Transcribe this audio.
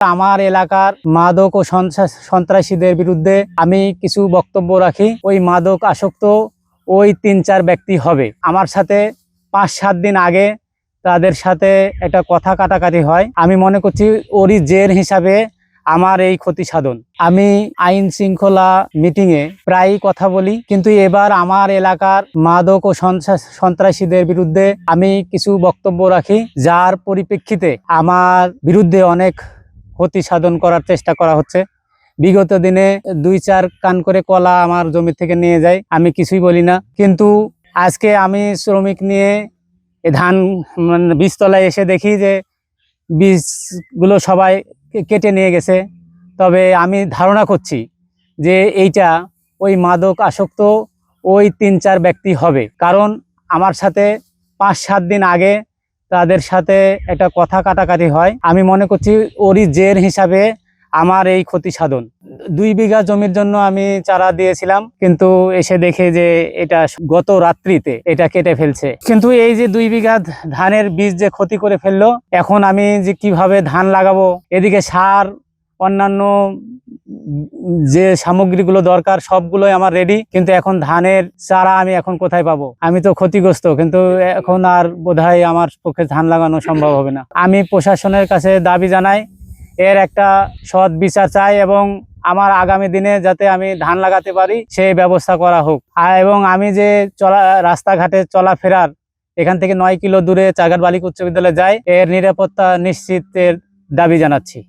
আমার এলাকার মাদক ও সন্ত্রাসীদের বিরুদ্ধে আমি কিছু বক্তব্য রাখি। ওই মাদক আসক্ত ওই ৩-৪ ব্যক্তি হবে। আমার সাথে ৫-৭ দিন আগে তাদের সাথে একটা কথা কাটাকাটি হয়। আমি মনে করছি ওরই জের হিসাবে আমার এই ক্ষতি সাধন। আমি আইন শৃঙ্খলা মিটিংয়ে প্রায়ই কথা বলি, কিন্তু এবার আমার এলাকার মাদক ও সন্ত্রাসীদের বিরুদ্ধে আমি কিছু বক্তব্য রাখি, যার পরিপ্রেক্ষিতে আমার বিরুদ্ধে অনেক ক্ষতি সাধন করার চেষ্টা করা হচ্ছে। বিগত দিনে ২-৪ কান করে কলা আমার জমি থেকে নিয়ে যায়, আমি কিছুই বলি না। কিন্তু আজকে আমি শ্রমিক নিয়ে ধান বীজতলায় এসে দেখি যে বীজগুলো সবাই কেটে নিয়ে গেছে। তবে আমি ধারণা করছি যে এইটা ওই মাদক আসক্ত ওই ৩-৪ ব্যক্তি হবে, কারণ আমার সাথে ৫-৭ দিন আগে তাদের সাথে একটা কথা কাটাকাটি হয়। আমি মনে করছি ওরই জের হিসাবে আমার এই ক্ষতি সাধন। ২ বিঘা জমির জন্য আমি চারা দিয়েছিলাম, কিন্তু এসে দেখে যে এটা গত রাত্রিতে এটা কেটে ফেলছে। কিন্তু এই যে ২ বিঘা ধানের বীজ যে ক্ষতি করে ফেললো, এখন আমি যে কিভাবে ধান লাগাবো, এদিকে সার অন্যান্য যে সামগ্রীগুলো দরকার সবগুলোই আমার রেডি, কিন্তু এখন ধানের চারা আমি এখন কোথায় পাবো? আমি তো ক্ষতিগ্রস্ত, কিন্তু এখন আর বোধহয় আমার পক্ষে ধান লাগানো সম্ভব হবে না। আমি প্রশাসনের কাছে দাবি জানাই, এর একটা সৎ বিচার চাই এবং আমার আগামী দিনে যাতে আমি ধান লাগাতে পারি সেই ব্যবস্থা করা হোক। এবং আমি যে রাস্তাঘাটে চলাফেরার, এখান থেকে ৯ কিলো দূরে চারঘাট বালিকা উচ্চ বিদ্যালয়ে যাই, এর নিরাপত্তা নিশ্চিতের দাবি জানাচ্ছি।